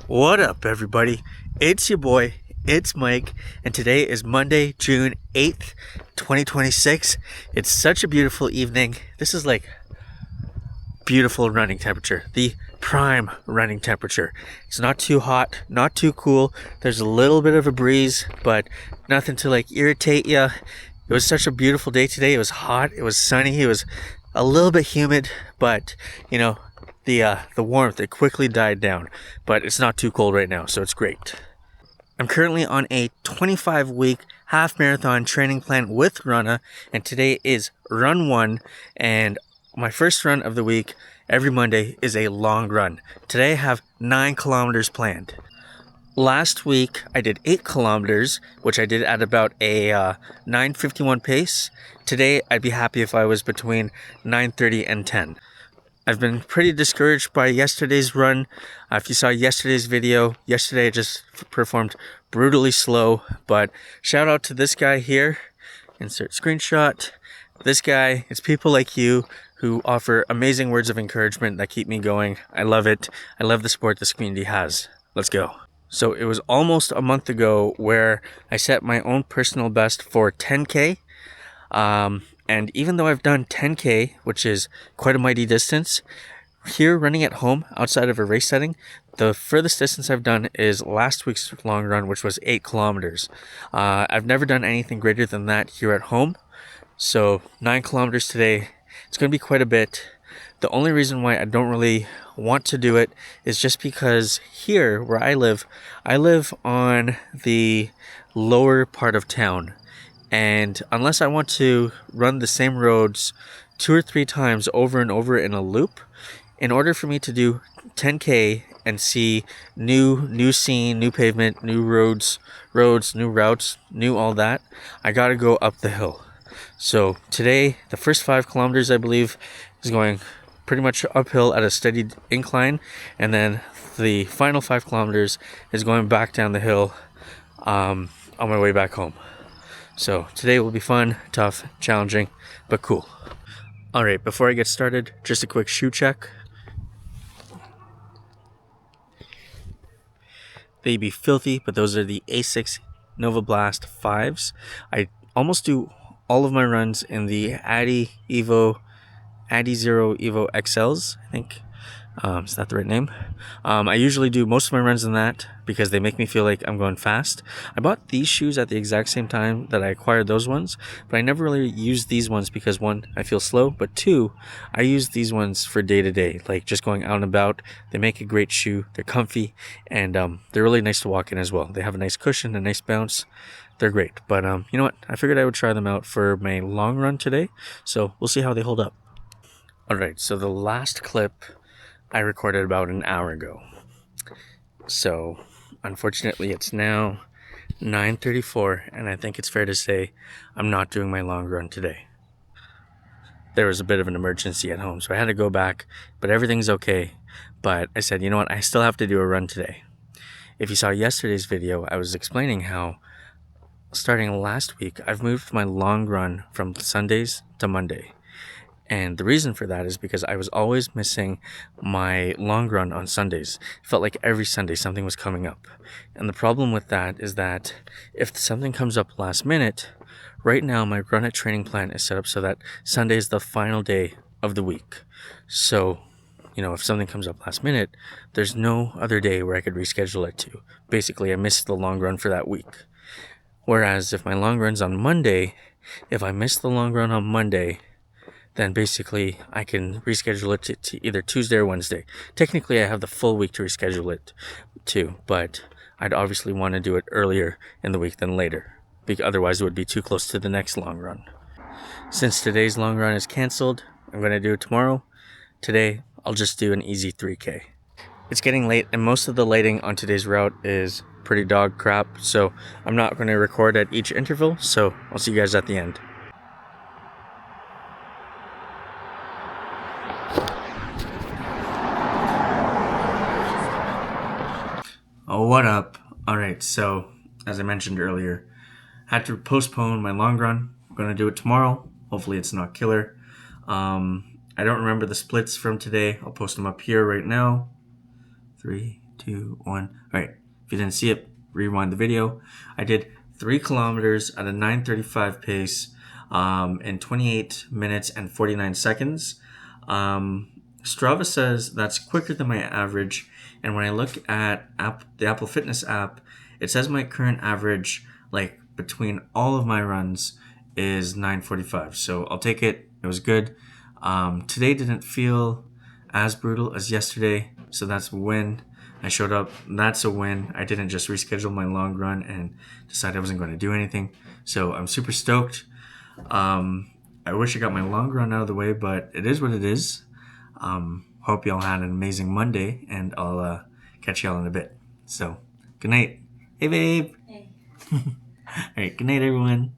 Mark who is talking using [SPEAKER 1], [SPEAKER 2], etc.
[SPEAKER 1] What up, everybody? It's your boy, it's Mike, and today is Monday, June 8th, 2026. It's such a beautiful evening. This is like beautiful running temperature, the prime running temperature. It's not too hot, not too cool. There's a little bit of a breeze, but nothing to like irritate you. It was such a beautiful day today. It was hot, it was sunny, it was a little bit humid, but the warmth, it quickly died down, but it's not too cold right now, so it's great. I'm currently on a 25-week half marathon training plan with Runna, and today is run 1, and my first run of the week every Monday is a long run. Today I have 9 kilometers planned. Last week I did 8 kilometers, which I did at about a 9:51 pace. Today I'd be happy if I was between 9:30 and 10. I've been pretty discouraged by yesterday's run. If you saw yesterday's video, yesterday I just performed brutally slow, but shout out to this guy here. Insert screenshot. This guy, it's people like you who offer amazing words of encouragement that keep me going. I love it. I love the support this community has. Let's go. So it was almost a month ago where I set my own personal best for 10K. And even though I've done 10K, which is quite a mighty distance, here running at home outside of a race setting, the furthest distance I've done is last week's long run, which was 8 kilometers. I've never done anything greater than that here at home. So 9 kilometers today, it's going to be quite a bit. The only reason why I don't really want to do it is just because here where I live on the lower part of town. And unless I want to run the same roads 2 or 3 times over and over in a loop, in order for me to do 10K and see new scene, new pavement, new roads, new routes, new all that, I gotta go up the hill. So today, the first 5 kilometers, I believe, is going pretty much uphill at a steady incline. And then the final 5 kilometers is going back down the hill on my way back home. So today will be fun, tough, challenging, but cool. Alright, before I get started, just a quick shoe check. They be filthy, but those are the A6 Nova Blast 5s. I almost do all of my runs in the Addy Zero Evo XLs, I think. Is that the right name? I usually do most of my runs in that because they make me feel like I'm going fast. I bought these shoes at the exact same time that I acquired those ones, but I never really used these ones because 1, I feel slow, but 2, I use these ones for day to day, like just going out and about. They make a great shoe, they're comfy, and they're really nice to walk in as well. They have a nice cushion, a nice bounce. They're great, but you know what? I figured I would try them out for my long run today, so we'll see how they hold up. Alright, so the last clip I recorded about an hour ago. So, unfortunately, it's now 9:34, and I think it's fair to say I'm not doing my long run today. There was a bit of an emergency at home, so I had to go back, but everything's okay. But I said, you know what, I still have to do a run today. If you saw yesterday's video, I was explaining how starting last week, I've moved my long run from Sundays to Monday. And the reason for that is because I was always missing my long run on Sundays. It felt like every Sunday something was coming up. And the problem with that is that if something comes up last minute, right now my Runna training plan is set up so that Sunday is the final day of the week. So, if something comes up last minute, there's no other day where I could reschedule it to. Basically, I missed the long run for that week. Whereas if my long run's on Monday, if I miss the long run on Monday, then basically I can reschedule it to either Tuesday or Wednesday. Technically, I have the full week to reschedule it to, but I'd obviously want to do it earlier in the week than later, because otherwise it would be too close to the next long run. Since today's long run is canceled, I'm going to do it tomorrow. Today, I'll just do an easy 3K. It's getting late, and most of the lighting on today's route is pretty dog crap, so I'm not going to record at each interval, so I'll see you guys at the end. Oh, what up? Alright, so, as I mentioned earlier, had to postpone my long run. I'm going to do it tomorrow. Hopefully it's not killer. I don't remember the splits from today. I'll post them up here right now. 3, 2, 2, 1. All right. If you didn't see it, rewind the video. I did 3 kilometers at a 9:35 pace in 28 minutes and 49 seconds. Strava says that's quicker than my average. And when I look at the Apple Fitness app, it says my current average, like between all of my runs, is 9:45. So I'll take it. It was good. Today didn't feel as brutal as yesterday, so that's a win. I showed up. That's a win. I didn't just reschedule my long run and decide I wasn't going to do anything. So I'm super stoked. I wish I got my long run out of the way, but it is what it is. Hope y'all had an amazing Monday, and I'll catch y'all in a bit. So, good night. Hey, babe.
[SPEAKER 2] Hey.
[SPEAKER 1] All right, good night, everyone.